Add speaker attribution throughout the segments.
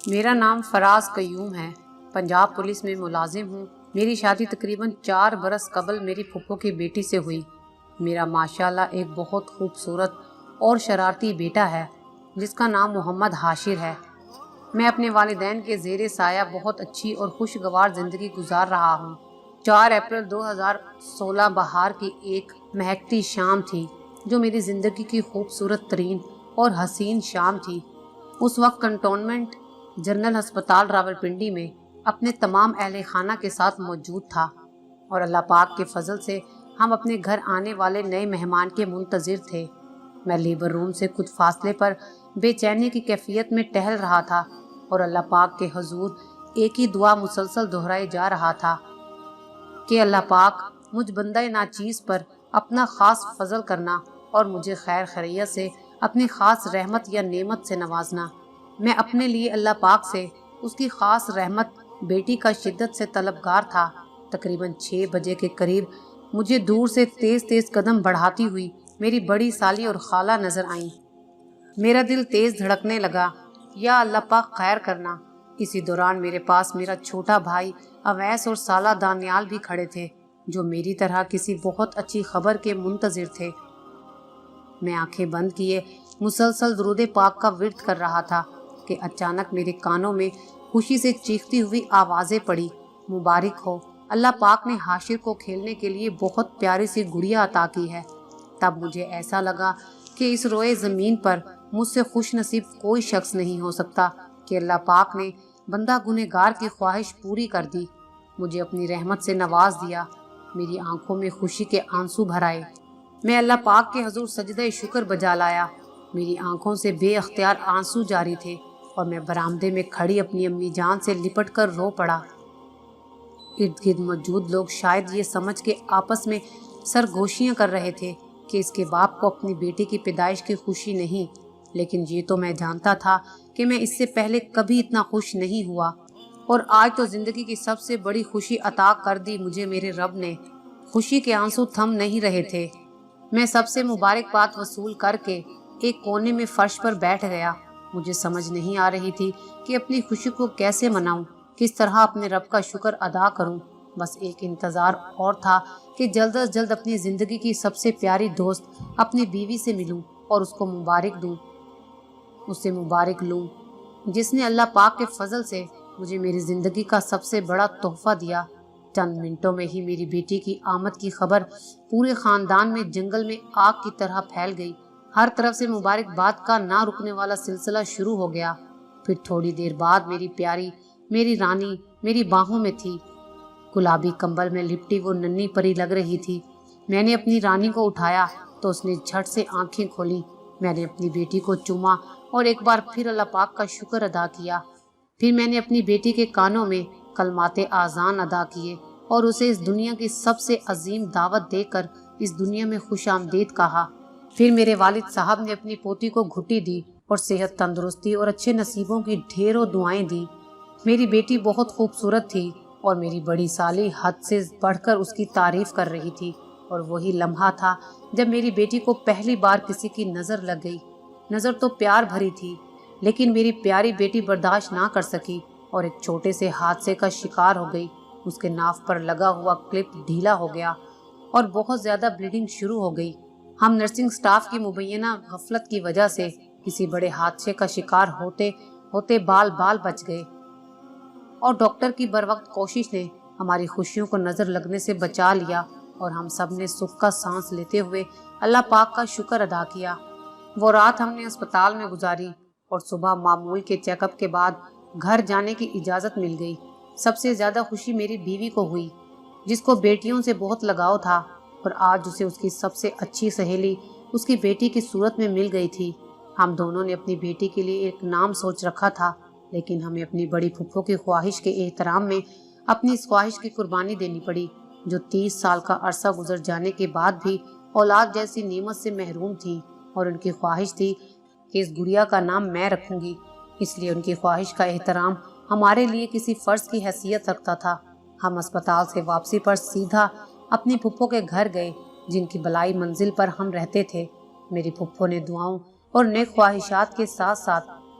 Speaker 1: میرا نام فراز قیوم ہے۔ پنجاب پولیس میں ملازم ہوں۔ میری شادی تقریباً 4 برس قبل میری پھپھو کی بیٹی سے ہوئی۔ میرا ماشاءاللہ ایک بہت خوبصورت اور شرارتی بیٹا ہے جس کا نام محمد حاشر ہے۔ میں اپنے والدین کے زیر سایہ بہت اچھی اور خوشگوار زندگی گزار رہا ہوں۔ 4 اپریل 2016 بہار کی ایک مہکتی شام تھی جو میری زندگی کی خوبصورت ترین اور حسین شام تھی۔ اس وقت کنٹونمنٹ جنرل ہسپتال راولپنڈی میں اپنے تمام اہل خانہ کے ساتھ موجود تھا اور اللہ پاک کے فضل سے ہم اپنے گھر آنے والے نئے مہمان کے منتظر تھے۔ میں لیبر روم سے کچھ فاصلے پر بے چینی کی کیفیت میں ٹہل رہا تھا اور اللہ پاک کے حضور ایک ہی دعا مسلسل دہرائی جا رہا تھا کہ اللہ پاک مجھ بندہ ناچیز پر اپنا خاص فضل کرنا اور مجھے خیر خیریت سے اپنی خاص رحمت یا نعمت سے نوازنا۔ میں اپنے لیے اللہ پاک سے اس کی خاص رحمت بیٹی کا شدت سے طلبگار تھا۔ تقریباً 6 بجے کے قریب مجھے دور سے تیز تیز قدم بڑھاتی ہوئی میری بڑی سالی اور خالہ نظر آئیں۔ میرا دل تیز دھڑکنے لگا، یا اللہ پاک خیر کرنا۔ اسی دوران میرے پاس میرا چھوٹا بھائی اویس اور سالہ دانیال بھی کھڑے تھے جو میری طرح کسی بہت اچھی خبر کے منتظر تھے۔ میں آنکھیں بند کیے مسلسل درود پاک کا ورد کر رہا تھا کہ اچانک میرے کانوں میں خوشی سے چیختی ہوئی آوازیں پڑی، مبارک ہو، اللہ پاک نے حاشر کو کھیلنے کے لیے بہت پیاری سی گڑیا عطا کی ہے۔ تب مجھے ایسا لگا کہ اس روئے زمین پر مجھ سے خوش نصیب کوئی شخص نہیں ہو سکتا کہ اللہ پاک نے بندہ گنہگار کی خواہش پوری کر دی، مجھے اپنی رحمت سے نواز دیا۔ میری آنکھوں میں خوشی کے آنسو بھر آئے۔ میں اللہ پاک کے حضور سجدہ شکر بجا لایا۔ میری آنکھوں سے بے اختیار آنسو جاری تھے اور میں برآمدے میں کھڑی اپنی امی جان سے لپٹ کر رو پڑا۔ ارد گرد موجود لوگ شاید یہ سمجھ کے آپس میں سرگوشیاں کر رہے تھے کہ اس کے باپ کو اپنی بیٹی کی پیدائش کی خوشی نہیں، لیکن یہ تو میں جانتا تھا کہ میں اس سے پہلے کبھی اتنا خوش نہیں ہوا، اور آج تو زندگی کی سب سے بڑی خوشی عطا کر دی مجھے میرے رب نے۔ خوشی کے آنسو تھم نہیں رہے تھے۔ میں سب سے مبارکباد وصول کر کے ایک کونے میں فرش پر بیٹھ گیا۔ مجھے سمجھ نہیں آ رہی تھی کہ اپنی خوشی کو کیسے مناؤں، کس طرح اپنے رب کا شکر ادا کروں۔ بس ایک انتظار اور تھا کہ جلد از جلد اپنی زندگی کی سب سے پیاری دوست اپنی بیوی سے ملوں اور اس کو مبارک دوں، اسے مبارک لوں جس نے اللہ پاک کے فضل سے مجھے میری زندگی کا سب سے بڑا تحفہ دیا۔ چند منٹوں میں ہی میری بیٹی کی آمد کی خبر پورے خاندان میں جنگل میں آگ کی طرح پھیل گئی۔ ہر طرف سے مبارکباد کا نہ رکنے والا سلسلہ شروع ہو گیا۔ پھر تھوڑی دیر بعد میری پیاری، میری رانی میری باہوں میں تھی۔ گلابی کمبل میں لپٹی وہ ننھی پری لگ رہی تھی۔ میں نے اپنی رانی کو اٹھایا تو اس نے جھٹ سے آنکھیں کھولیں۔ میں نے اپنی بیٹی کو چوما اور ایک بار پھر اللہ پاک کا شکر ادا کیا۔ پھر میں نے اپنی بیٹی کے کانوں میں کلمات اذان ادا کیے اور اسے اس دنیا کی سب سے عظیم دعوت دے کر اس دنیا میں خوش آمدید کہا۔ پھر میرے والد صاحب نے اپنی پوتی کو گھٹی دی اور صحت، تندرستی اور اچھے نصیبوں کی ڈھیروں دعائیں دی۔ میری بیٹی بہت خوبصورت تھی اور میری بڑی سالی حد سے بڑھ کر اس کی تعریف کر رہی تھی، اور وہی لمحہ تھا جب میری بیٹی کو پہلی بار کسی کی نظر لگ گئی۔ نظر تو پیار بھری تھی، لیکن میری پیاری بیٹی برداشت نہ کر سکی اور ایک چھوٹے سے حادثے کا شکار ہو گئی۔ اس کے ناف پر لگا ہوا کلپ ڈھیلا ہو گیا اور بہت زیادہ بلیڈنگ شروع ہو گئی۔ ہم نرسنگ سٹاف کی مبینہ غفلت کی وجہ سے کسی بڑے حادثے کا شکار ہوتے ہوتے بال بچ گئے، اور ڈاکٹر کی بروقت کوشش نے ہماری خوشیوں کو نظر لگنے سے بچا لیا، اور ہم سب نے سکھ کا سانس لیتے ہوئے اللہ پاک کا شکر ادا کیا۔ وہ رات ہم نے اسپتال میں گزاری اور صبح معمول کے چیک اپ کے بعد گھر جانے کی اجازت مل گئی۔ سب سے زیادہ خوشی میری بیوی کو ہوئی، جس کو بیٹیوں سے بہت لگاؤ تھا، اور آج اسے اس کی سب سے اچھی سہیلی اس کی بیٹی کی صورت میں مل گئی تھی۔ ہم دونوں نے اپنی بیٹی کے لیے ایک نام سوچ رکھا تھا، لیکن ہمیں اپنی بڑی پھپھو کی خواہش کے احترام میں اپنی اس خواہش کی قربانی دینی پڑی، جو 30 سال کا عرصہ گزر جانے کے بعد بھی اولاد جیسی نعمت سے محروم تھی، اور ان کی خواہش تھی کہ اس گڑیا کا نام میں رکھوں گی۔ اس لیے ان کی خواہش کا احترام ہمارے لیے کسی فرض کی حیثیت رکھتا تھا۔ ہم اسپتال سے واپسی پر سیدھا اپنی پھپھو کے گھر گئے، جن کی بلائی منزل پر ہم رہتے تھے۔ میری پھپھو نے دعاؤں اور نیک خواہشات کے ساتھ ساتھ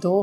Speaker 1: 2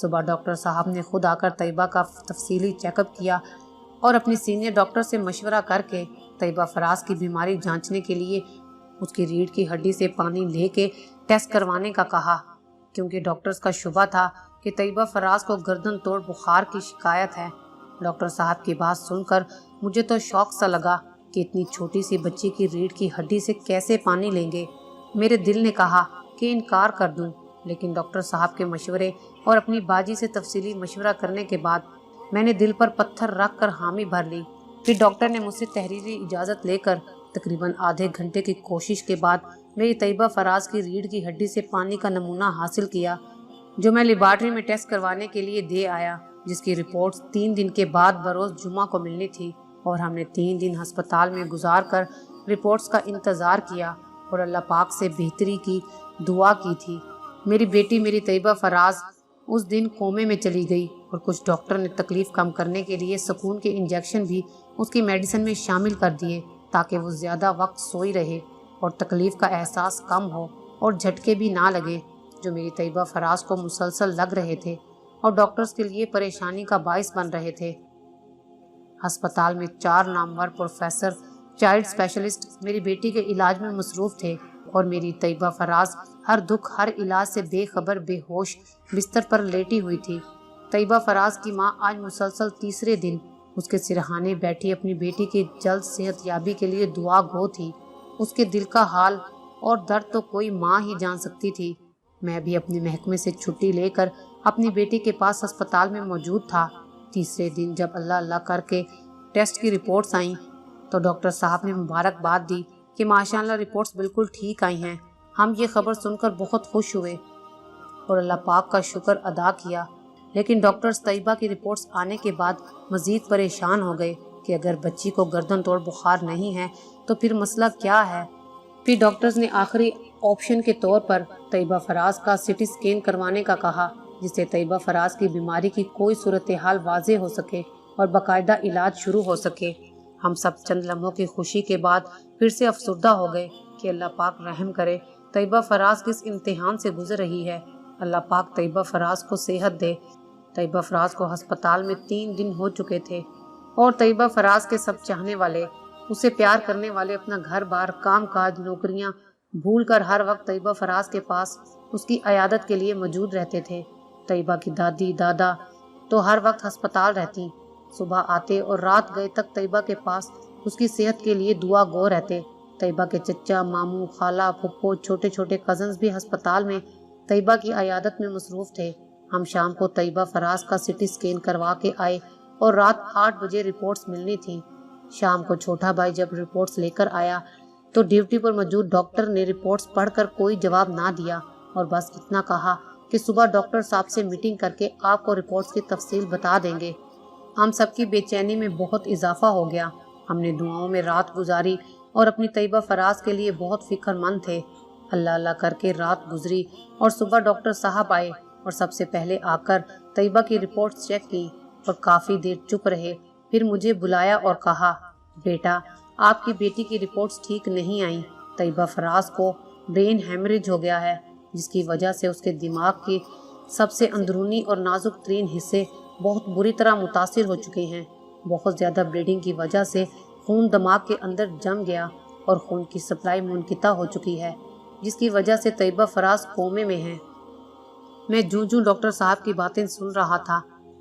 Speaker 1: صبح ڈاکٹر صاحب نے خود آ کر طیبہ کا تفصیلی چیک اپ کیا اور اپنی سینئر ڈاکٹر سے مشورہ کر کے طیبہ فراز کی بیماری جانچنے کے لیے اس کی ریڑھ کی ہڈی سے پانی لے کے ٹیسٹ کروانے کا کہا، کیونکہ ڈاکٹرز کا شبہ تھا کہ طیبہ فراز کو گردن توڑ بخار کی شکایت ہے۔ ڈاکٹر صاحب کی بات سن کر مجھے تو شوق سا لگا کہ اتنی چھوٹی سی بچی کی ریڑھ کی ہڈی سے کیسے پانی لیں گے۔ میرے دل نے کہا کہ انکار کر دوں، لیکن ڈاکٹر صاحب کے مشورے اور اپنی باجی سے تفصیلی مشورہ کرنے کے بعد میں نے دل پر پتھر رکھ کر حامی بھر لی۔ پھر ڈاکٹر نے مجھ سے تحریری اجازت لے کر تقریباً آدھے گھنٹے کی کوشش کے بعد میری طیبہ فراز کی ریڑھ کی ہڈی سے پانی کا نمونہ حاصل کیا، جو میں لیبارٹری میں ٹیسٹ کروانے کے لیے دے آیا، جس کی رپورٹس 3 دن کے بعد بروز جمعہ کو ملنی تھی، اور ہم نے 3 دن ہسپتال میں گزار کر رپورٹس کا انتظار کیا اور اللہ پاک سے بہتری کی دعا کی تھی۔ میری بیٹی میری طیبہ فراز اس دن کومے میں چلی گئی، اور کچھ ڈاکٹر نے تکلیف کم کرنے کے لیے سکون کے انجیکشن بھی اس کی میڈیسن میں شامل کر دیے تاکہ وہ زیادہ وقت سوئی رہے اور تکلیف کا احساس کم ہو اور جھٹکے بھی نہ لگے جو میری طیبہ فراز کو مسلسل لگ رہے تھے اور ڈاکٹرز کے لیے پریشانی کا باعث بن رہے تھے۔ ہسپتال میں 4 نامور پروفیسر چائلڈ اسپیشلسٹ میری بیٹی کے علاج میں مصروف تھے، اور میری طیبہ فراز ہر دکھ ہر علاج سے بے خبر بے ہوش بستر پر لیٹی ہوئی تھی۔ طیبہ فراز کی ماں آج مسلسل تیسرے دن اس کے سرہانے بیٹھی اپنی بیٹی کی جلد صحت یابی کے لیے دعا گو تھی۔ اس کے دل کا حال اور درد تو کوئی ماں ہی جان سکتی تھی۔ میں بھی اپنے محکمے سے چھٹی لے کر اپنی بیٹی کے پاس ہسپتال میں موجود تھا۔ تیسرے دن جب اللہ کر کے ٹیسٹ کی رپورٹس آئیں تو ڈاکٹر صاحب نے مبارکباد دی کہ ماشاءاللہ رپورٹس بالکل ٹھیک آئی ہیں۔ ہم یہ خبر سن کر بہت خوش ہوئے اور اللہ پاک کا شکر ادا کیا، لیکن ڈاکٹرز طیبہ کی رپورٹس آنے کے بعد مزید پریشان ہو گئے کہ اگر بچی کو گردن توڑ بخار نہیں ہے تو پھر مسئلہ کیا ہے۔ پھر ڈاکٹرز نے آخری آپشن کے طور پر طیبہ فراز کا CT اسکین کروانے کا کہا، جس سے طیبہ فراز کی بیماری کی کوئی صورتحال واضح ہو سکے اور باقاعدہ علاج شروع ہو سکے۔ ہم سب چند لمحوں کی خوشی کے بعد پھر سے افسردہ ہو گئے کہ اللہ پاک رحم کرے، طیبہ فراز کس امتحان سے گزر رہی ہے، اللہ پاک طیبہ فراز کو صحت دے۔ طیبہ فراز کو ہسپتال میں 3 دن ہو چکے تھے، اور طیبہ فراز کے سب چاہنے والے، اسے پیار کرنے والے اپنا گھر بار، کام کاج، نوکریاں بھول کر ہر وقت طیبہ فراز کے پاس اس کی عیادت کے لیے موجود رہتے تھے۔ طیبہ کی دادی دادا تو ہر وقت ہسپتال رہتی، صبح آتے اور رات گئے تک طیبہ کے پاس اس کی صحت کے لیے دعا گو رہتے۔ طیبہ کے چچا، ماموں، خالہ، پھپھو، چھوٹے چھوٹے کزنز بھی ہسپتال میں طیبہ کی عیادت میں مصروف تھے۔ ہم شام کو طیبہ فراز کا CT اسکین کروا کے آئے اور رات 8 بجے رپورٹس ملنی تھیں۔ شام کو چھوٹا بھائی جب رپورٹس لے کر آیا تو ڈیوٹی پر موجود ڈاکٹر نے رپورٹس پڑھ کر کوئی جواب نہ دیا اور بس اتنا کہا کہ صبح ڈاکٹر صاحب سے میٹنگ کر کے آپ کو رپورٹس کی تفصیل بتا دیں گے۔ ہم سب کی بے چینی میں بہت اضافہ ہو گیا۔ ہم نے دعاؤں میں رات گزاری اور اپنی طیبہ فراز کے لیے بہت فکر مند تھے۔ اللہ کر کے رات گزری اور صبح ڈاکٹر صاحب آئے اور سب سے پہلے آ کر طیبہ کی رپورٹس چیک کی اور کافی دیر چپ رہے۔ پھر مجھے بلایا اور کہا، بیٹا آپ کی بیٹی کی رپورٹس ٹھیک نہیں آئیں، طیبہ فراز کو برین ہیمریج ہو گیا ہے، جس کی وجہ سے اس کے دماغ کی سب سے اندرونی اور نازک ترین حصے بہت بری طرح متاثر ہو چکے ہیں۔ بہت زیادہ بلیڈنگ کی وجہ سے خون دماغ کے اندر جم گیا اور خون کی سپلائی منقطع ہو چکی ہے، جس کی وجہ سے طیبہ فراز کومے میں ہے۔ میں جوں ڈاکٹر صاحب کی باتیں سن رہا تھا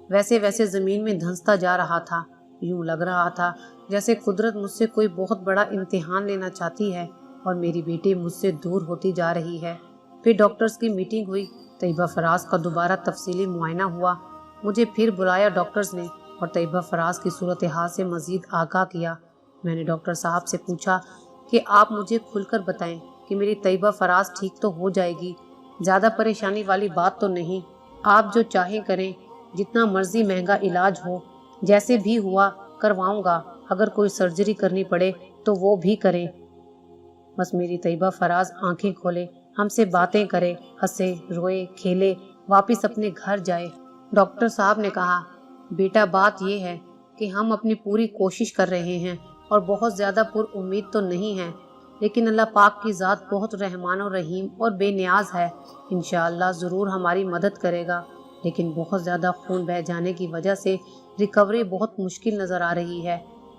Speaker 1: ویسے ویسے زمین میں دھنستا جا رہا تھا۔ یوں لگ رہا تھا جیسے قدرت مجھ سے کوئی بہت بڑا امتحان لینا چاہتی ہے اور میری بیٹی مجھ سے دور ہوتی جا رہی ہے۔ پھر ڈاکٹرز کی میٹنگ ہوئی، طیبہ فراز کا دوبارہ تفصیلی معائنہ ہوا، مجھے پھر بلایا ڈاکٹرز نے اور طیبہ فراز کی صورتحال سے مزید آگاہ کیا۔ میں نے ڈاکٹر صاحب سے پوچھا کہ آپ مجھے کھل کر بتائیں کہ میری طیبہ فراز ٹھیک تو ہو جائے گی، زیادہ پریشانی والی بات تو نہیں؟ آپ جو چاہیں کریں، جتنا مرضی مہنگا علاج ہو، جیسے بھی ہوا کرواؤں گا، اگر کوئی سرجری کرنی پڑے تو وہ بھی کریں، بس میری طیبہ فراز آنکھیں کھولے، ہم سے باتیں کرے، ہنسے، روئے، کھیلے، واپس اپنے گھر جائے۔ ڈاکٹر صاحب نے کہا، بیٹا بات یہ ہے کہ ہم اپنی پوری کوشش کر رہے ہیں اور بہت زیادہ پر امید تو نہیں ہیں، لیکن اللہ پاک کی ذات بہت رحمان و رحیم اور بے نیاز ہے، انشاءاللہ ضرور ہماری مدد کرے گا۔ لیکن بہت زیادہ خون بہہ جانے کی وجہ سے ریکوری بہت مشکل نظر آ رہی ہے۔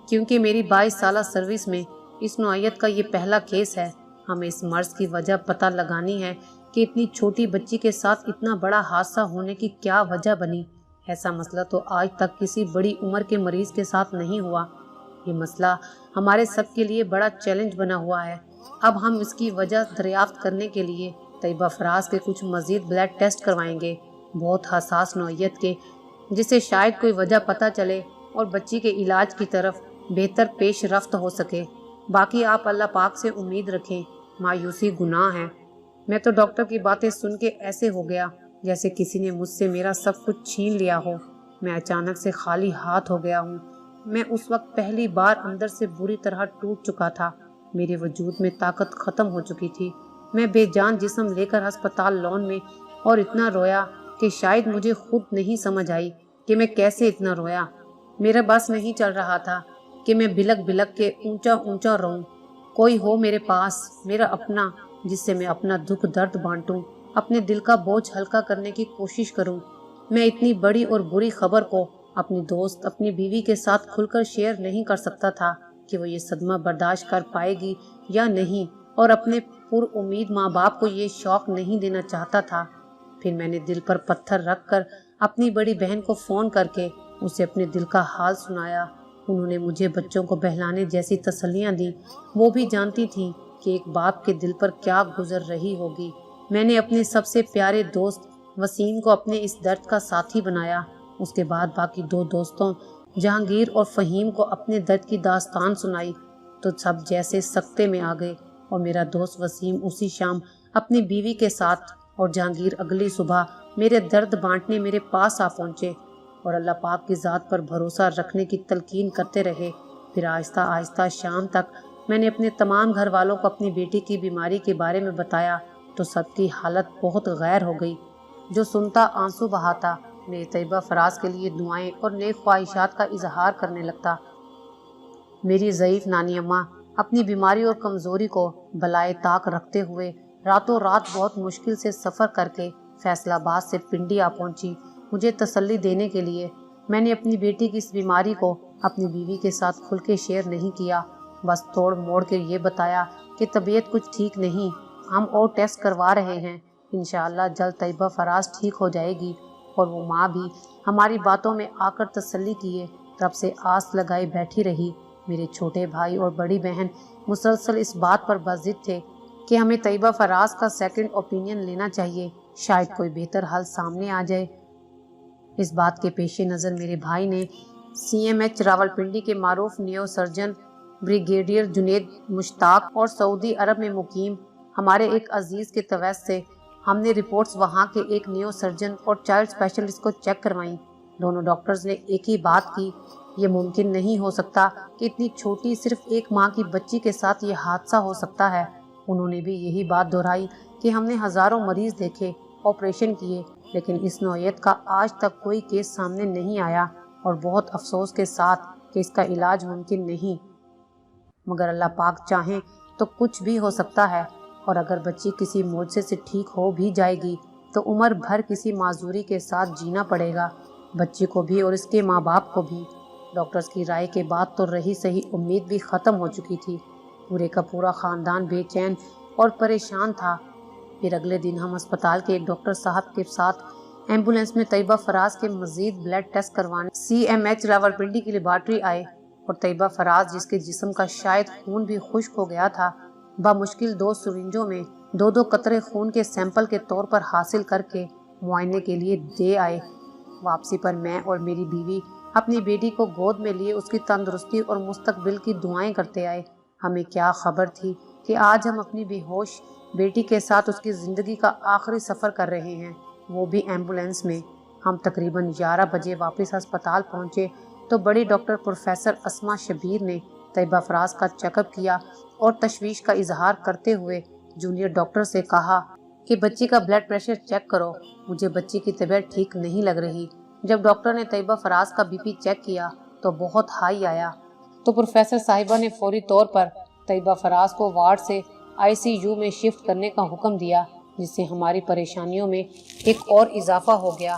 Speaker 1: کیونکہ میری 22 سالہ سروس میں اس نوعیت کا یہ پہلا کیس ہے، ہمیں اس مرض کی وجہ پتہ لگانی ہے کہ اتنی چھوٹی بچی کے ساتھ اتنا بڑا حادثہ ہونے کی کیا وجہ بنی۔ ایسا مسئلہ تو آج تک کسی بڑی عمر کے مریض کے ساتھ نہیں ہوا۔ یہ مسئلہ ہمارے سب کے لیے بڑا چیلنج بنا ہوا ہے۔ اب ہم اس کی وجہ دریافت کرنے کے لیے طیبہ فراز کے کچھ مزید بلڈ ٹیسٹ کروائیں گے، بہت حساس نوعیت کے، جسے شاید کوئی وجہ پتہ چلے اور بچی کے علاج کی طرف بہتر پیش رفت ہو سکے۔ باقی آپ اللہ پاک سے امید رکھیں، مایوسی گناہ ہے۔ میں تو ڈاکٹر کی باتیں سن کے ایسے ہو گیا جیسے کسی نے مجھ سے میرا سب کچھ چھین لیا ہو۔ میں اچانک سے خالی ہاتھ ہو گیا ہوں۔ میں اس وقت پہلی بار اندر سے بری طرح ٹوٹ چکا تھا، میرے وجود میں طاقت ختم ہو چکی تھی۔ میں بے جان جسم لے کر ہسپتال لان میں اور اتنا رویا کہ شاید مجھے خود نہیں سمجھ آئی کہ میں کیسے اتنا رویا۔ میرا بس نہیں چل رہا تھا کہ میں بلک بلک کے اونچا اونچا روؤں۔ کوئی ہو میرے پاس، میرا اپنا، جس سے میں اپنا دکھ درد بانٹوں، اپنے دل کا بوجھ ہلکا کرنے کی کوشش کروں۔ میں اتنی بڑی اور بری خبر کو اپنی دوست، اپنی بیوی کے ساتھ کھل کر شیئر نہیں کر سکتا تھا کہ وہ یہ صدمہ برداشت کر پائے گی یا نہیں، اور اپنے پر امید ماں باپ کو یہ شوق نہیں دینا چاہتا تھا۔ پھر میں نے دل پر پتھر رکھ کر اپنی بڑی بہن کو فون کر کے اسے اپنے دل کا حال سنایا۔ انہوں نے مجھے بچوں کو بہلانے جیسی تسلیاں دی۔ وہ بھی جانتی تھیں کہ ایک باپ کے دل پر کیا گزر رہی ہوگی۔ میں نے اپنے سب سے پیارے دوست وسیم کو اپنے اس درد کا ساتھی بنایا۔ اس کے بعد باقی 2 دوستوں جہانگیر اور فہیم کو اپنے درد کی داستان سنائی تو سب جیسے سکتے میں آ گئے، اور میرا دوست وسیم اسی شام اپنی بیوی کے ساتھ اور جہانگیر اگلی صبح میرے درد بانٹنے میرے پاس آ پہنچے اور اللہ پاک کی ذات پر بھروسہ رکھنے کی تلقین کرتے رہے۔ پھر آہستہ آہستہ شام تک میں نے اپنے تمام گھر والوں کو اپنی بیٹی کی بیماری کے بارے میں بتایا تو سب کی حالت بہت غیر ہو گئی۔ جو سنتا آنسو بہاتا، میرے طیبہ فراز کے لیے دعائیں اور نیک خواہشات کا اظہار کرنے لگتا۔ میری ضعیف نانی اماں اپنی بیماری اور کمزوری کو بلائے طاق رکھتے ہوئے راتوں رات بہت مشکل سے سفر کر کے فیصل آباد سے پنڈی آ پہنچی مجھے تسلی دینے کے لیے۔ میں نے اپنی بیٹی کی اس بیماری کو اپنی بیوی کے ساتھ کھل کے شیئر نہیں کیا، بس توڑ موڑ کے یہ بتایا کہ طبیعت کچھ ٹھیک نہیں، ہم اور ٹیسٹ کروا رہے ہیں، انشاءاللہ جلد طیبہ فراز ٹھیک ہو جائے گی۔ اور وہ ماں بھی ہماری باتوں میں آ کر تسلی کیے رب سے آس لگائے بیٹھی رہی۔ میرے چھوٹے بھائی اور بڑی بہن مسلسل اس بات پر بضد تھے کہ ہمیں طیبہ فراز کا سیکنڈ اوپینین لینا چاہیے، شاید کوئی بہتر حل سامنے آ جائے۔ اس بات کے پیش نظر میرے بھائی نے CMH راولپنڈی کے معروف نیو سرجن بریگیڈیئر جنید مشتاق اور سعودی عرب میں مقیم ہمارے ایک عزیز کے توسط سے ہم نے رپورٹس وہاں کے ایک نیو سرجن اور چائلڈ اسپیشلسٹ کو چیک کروائیں۔ دونوں ڈاکٹرز نے ایک ہی بات کی، یہ ممکن نہیں ہو سکتا کہ اتنی چھوٹی صرف ایک ماہ کی بچی کے ساتھ یہ حادثہ ہو سکتا ہے۔ انہوں نے بھی یہی بات دہرائی کہ ہم نے ہزاروں مریض دیکھے، آپریشن کیے، لیکن اس نوعیت کا آج تک کوئی کیس سامنے نہیں آیا، اور بہت افسوس کے ساتھ کہ اس کا علاج ممکن نہیں، مگر اللہ پاک چاہیں تو کچھ بھی ہو سکتا ہے، اور اگر بچی کسی معجزے سے ٹھیک ہو بھی جائے گی تو عمر بھر کسی معذوری کے ساتھ جینا پڑے گا، بچی کو بھی اور اس کے ماں باپ کو بھی۔ ڈاکٹرز کی رائے کے بعد تو رہی صحیح امید بھی ختم ہو چکی تھی۔ پورے کا پورا خاندان بے چین اور پریشان تھا۔ پھر اگلے دن ہم اسپتال کے ایک ڈاکٹر صاحب کے ساتھ ایمبولینس میں طیبہ فراز کے مزید بلڈ ٹیسٹ کروانے CMH راولپنڈی کی لیبارٹری آئے، اور طیبہ فراز جس کے جسم کا شاید خون بھی خشک ہو گیا تھا، بمشکل 2 سرنجوں میں 2 قطرے خون کے سیمپل کے طور پر حاصل کر کے معائنے کے لیے دے آئے۔ واپسی پر میں اور میری بیوی اپنی بیٹی کو گود میں لیے اس کی تندرستی اور مستقبل کی دعائیں کرتے آئے۔ ہمیں کیا خبر تھی کہ آج ہم اپنی بے ہوش بیٹی کے ساتھ اس کی زندگی کا آخری سفر کر رہے ہیں، وہ بھی ایمبولینس میں۔ ہم تقریباً 11 بجے واپس ہسپتال پہنچے تو بڑی ڈاکٹر پروفیسر اسما شبیر نے طیبہ فراز کا چیک اپ کیا اور تشویش کا اظہار کرتے ہوئے جونیئر ڈاکٹر سے کہا کہ بچی کا بلڈ پریشر چیک کرو، مجھے بچی کی طبیعت ٹھیک نہیں لگ رہی۔ جب ڈاکٹر نے طیبہ فراز کا BP چیک کیا تو بہت ہائی آیا، تو پروفیسر صاحبہ نے فوری طور پر طیبہ فراز کو وارڈ سے ICU میں شفٹ کرنے کا حکم دیا، جس سے ہماری پریشانیوں میں ایک اور اضافہ ہو گیا۔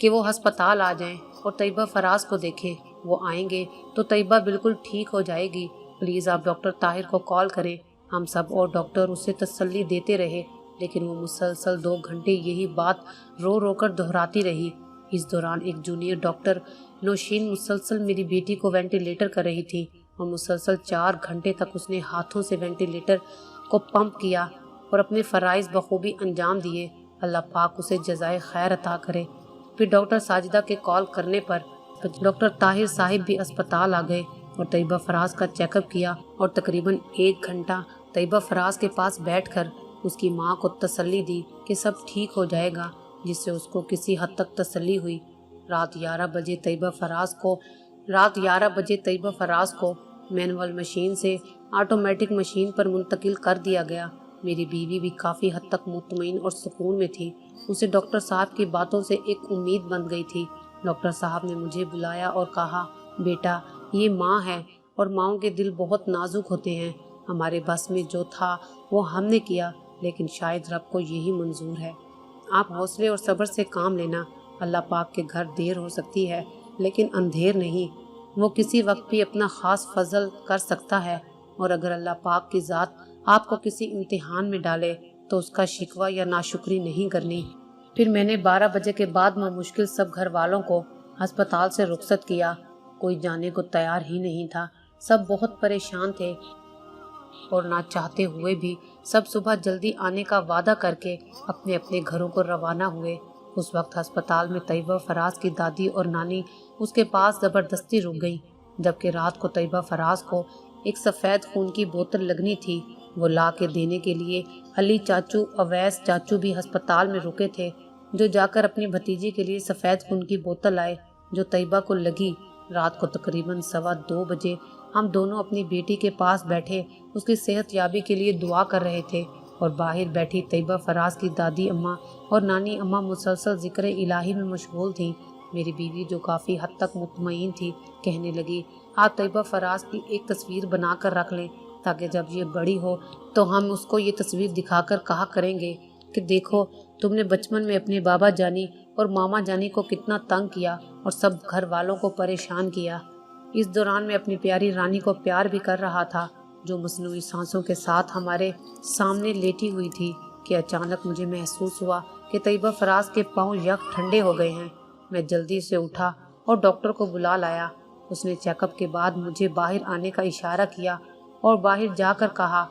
Speaker 1: کہ وہ ہسپتال آ جائیں اور طیبہ فراز کو دیکھیں۔ وہ آئیں گے تو طیبہ بالکل ٹھیک ہو جائے گی۔ پلیز آپ ڈاکٹر طاہر کو کال کریں۔ ہم سب اور ڈاکٹر اسے تسلی دیتے رہے، لیکن وہ مسلسل 2 گھنٹے یہی بات رو رو کر دہراتی رہی۔ اس دوران ایک جونیئر ڈاکٹر نوشین مسلسل میری بیٹی کو وینٹیلیٹر کر رہی تھی، اور مسلسل 4 گھنٹے تک اس نے ہاتھوں سے وینٹیلیٹر کو پمپ کیا اور اپنے فرائض بخوبی انجام دیے۔ اللہ پاک اسے جزائے خیر عطا کرے۔ پھر ڈاکٹر ساجدہ کے کال کرنے پر ڈاکٹر طاہر صاحب بھی اسپتال آ گئے اور طیبہ فراز کا چیک اپ کیا، اور تقریباً 1 گھنٹہ طیبہ فراز کے پاس بیٹھ کر اس کی ماں کو تسلی دی کہ سب ٹھیک ہو جائے گا، جس سے اس کو کسی حد تک تسلی ہوئی۔ رات 11 بجے طیبہ فراز کو مینول مشین سے آٹومیٹک مشین پر منتقل کر دیا گیا۔ میری بیوی بھی کافی حد تک مطمئن اور سکون میں تھی۔ اسے ڈاکٹر صاحب کی باتوں سے ایک امید بن گئی تھی۔ ڈاکٹر صاحب نے مجھے بلایا اور کہا، بیٹا یہ ماں ہے اور ماؤں کے دل بہت نازک ہوتے ہیں۔ ہمارے بس میں جو تھا وہ ہم نے کیا، لیکن شاید رب کو یہی منظور ہے۔ آپ حوصلے اور صبر سے کام لینا۔ اللہ پاک کے گھر دیر ہو سکتی ہے لیکن اندھیر نہیں۔ وہ کسی وقت بھی اپنا خاص فضل کر سکتا ہے، اور اگر اللہ پاک کی ذات آپ کو کسی امتحان میں ڈالے تو اس کا شکوہ یا ناشکری نہیں کرنی۔ پھر میں نے 12 بجے کے بعد مشکل سب گھر والوں کو ہسپتال سے رخصت کیا۔ کوئی جانے کو تیار ہی نہیں تھا۔ سب بہت پریشان تھے، اور نہ چاہتے ہوئے بھی سب صبح جلدی آنے کا وعدہ کر کے اپنے اپنے گھروں کو روانہ ہوئے۔ اس وقت ہسپتال میں طیبہ فراز کی دادی اور نانی اس کے پاس زبردستی رک گئیں، جبکہ رات کو طیبہ فراز کو ایک سفید خون کی بوتل لگنی تھی۔ وہ لا کے دینے کے لیے علی چاچو، اویس چاچو بھی ہسپتال میں رکے تھے، جو جا کر اپنی بھتیجی کے لیے سفید خون کی بوتل لائے جو طیبہ کو لگی۔ رات کو تقریباً 2:15 بجے ہم دونوں اپنی بیٹی کے پاس بیٹھے اس کی صحت یابی کے لیے دعا کر رہے تھے، اور باہر بیٹھی طیبہ فراز کی دادی اماں اور نانی اماں مسلسل ذکر الہی میں مشغول تھیں۔ میری بیوی جو کافی حد تک مطمئن تھی کہنے لگی، آپ طیبہ فراز کی ایک تصویر بنا کر رکھ لیں، تاکہ جب یہ بڑی ہو تو ہم اس کو یہ تصویر دکھا کر کہا کریں گے کہ دیکھو تم نے بچپن میں اپنے بابا جانی اور ماما جانی کو کتنا تنگ کیا اور سب گھر والوں کو پریشان کیا۔ اس دوران میں اپنی پیاری رانی کو پیار بھی کر رہا تھا، جو مصنوعی سانسوں کے ساتھ ہمارے سامنے لیٹی ہوئی تھی، کہ اچانک مجھے محسوس ہوا کہ طیبہ فراز کے پاؤں یک ٹھنڈے ہو گئے ہیں۔ میں جلدی سے اٹھا اور ڈاکٹر کو بلا لایا۔ اس نے چیک اپ کے بعد مجھے باہر آنے کا اشارہ کیا اور باہر جا کر کہا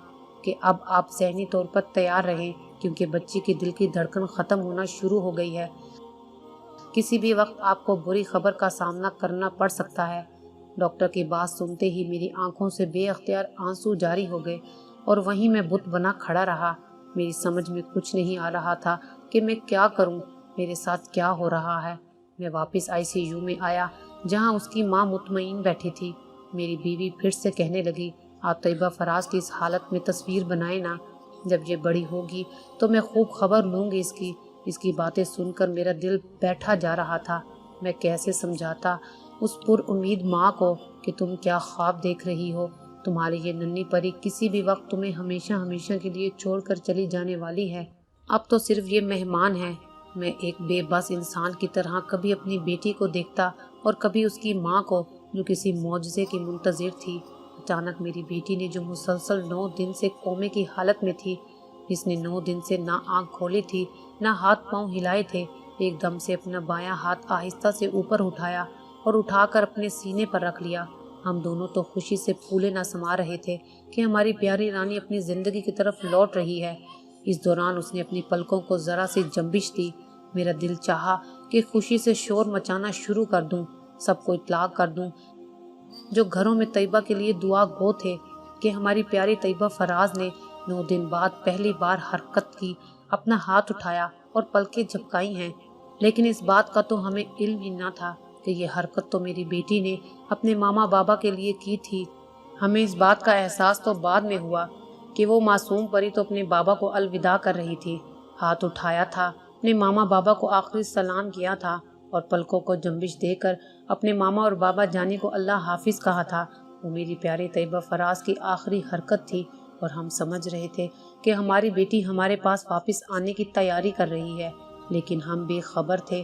Speaker 1: کہ اب آپ ذہنی طور پر تیار رہیں، کیونکہ بچی کی دل کی دھڑکن ختم ہونا شروع ہو گئی ہے۔ کسی بھی وقت آپ کو بری خبر کا سامنا کرنا پڑ سکتا ہے۔ ڈاکٹر کی بات سنتے ہی میری آنکھوں سے بے اختیار آنسو جاری ہو گئے، اور وہیں میں بت بنا کھڑا رہا۔ میری سمجھ میں کچھ نہیں آ رہا تھا کہ میں کیا کروں، میرے ساتھ کیا ہو رہا ہے۔ میں واپس ICU میں آیا، جہاں اس کی ماں مطمئن بیٹھی تھی۔ میری بیوی پھر سے کہنے لگی، آپ طیبہ فراز کی اس حالت میں تصویر بنائیں نا، جب یہ بڑی ہوگی تو میں خوب خبر لوں گی اس کی باتیں سن کر میرا دل بیٹھا جا رہا تھا۔ میں کیسے سمجھاتا اس پر امید ماں کو کہ تم کیا خواب دیکھ رہی ہو، تمہاری یہ ننھی پری کسی بھی وقت تمہیں ہمیشہ ہمیشہ کے لیے چھوڑ کر چلی جانے والی ہے۔ اب تو صرف یہ مہمان ہے۔ میں ایک بے بس انسان کی طرح کبھی اپنی بیٹی کو دیکھتا اور کبھی اس کی ماں کو، جو کسی معجزے کی منتظر تھی۔ اچانک میری بیٹی نے، جو مسلسل 9 دن سے کومے کی حالت میں تھی، جس نے 9 دن سے نہ آنکھ کھولی تھی نہ ہاتھ پاؤں ہلائے تھے، ایک دم سے اپنا بایاں ہاتھ آہستہ سے اوپر اٹھایا اور اٹھا کر اپنے سینے پر رکھ لیا۔ ہم دونوں تو خوشی سے پھولے نہ سما رہے تھے کہ ہماری پیاری رانی اپنی زندگی کی طرف لوٹ رہی ہے۔ اس دوران اس نے اپنی پلکوں کو ذرا سی جنبش دی۔ میرا دل چاہا کہ خوشی سے شور مچانا شروع کر دوں، سب کو اطلاع کر دوں جو گھروں میں طیبہ کے لیے دعا گو تھے، کہ ہماری پیاری طیبہ فراز نے 9 دن بعد پہلی بار حرکت کی، اپنا ہاتھ اٹھایا اور پلکیں جھپکائی ہیں۔ لیکن اس بات کا تو ہمیں علم ہی نہ تھا کہ یہ حرکت تو میری بیٹی نے اپنے ماما بابا کے لیے کی تھی۔ ہمیں اس بات کا احساس تو بعد میں ہوا کہ وہ معصوم پری تو اپنے بابا کو الوداع کر رہی تھی، ہاتھ اٹھایا تھا، اپنے ماما بابا کو آخری سلام کیا تھا، اور پلکوں کو جنبش دے کر اپنے ماما اور بابا جانی کو اللہ حافظ کہا تھا۔ وہ میری پیاری طیبہ فراز کی آخری حرکت تھی، اور ہم سمجھ رہے تھے کہ ہماری بیٹی ہمارے پاس واپس آنے کی تیاری کر رہی ہے، لیکن ہم بے خبر تھے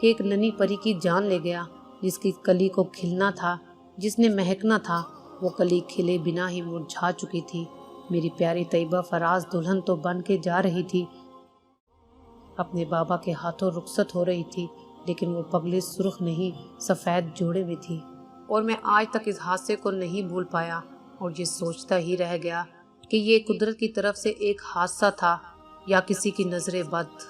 Speaker 1: کہ ایک ننھی پری کی جان لے گیا، جس کی کلی کو کھلنا تھا، جس نے مہکنا تھا، وہ کلی کھلے بنا ہی مرجھا چکی تھی۔ میری پیاری طیبہ فراز دلہن تو بن کے جا رہی تھی، اپنے بابا کے ہاتھوں رخصت ہو رہی تھی، لیکن وہ پگلی سرخ نہیں سفید جوڑے میں تھی، اور میں آج تک اس حادثے کو نہیں بھول پایا، اور یہ سوچتا ہی رہ گیا کہ یہ قدرت کی طرف سے ایک حادثہ تھا یا کسی کی نظر بد۔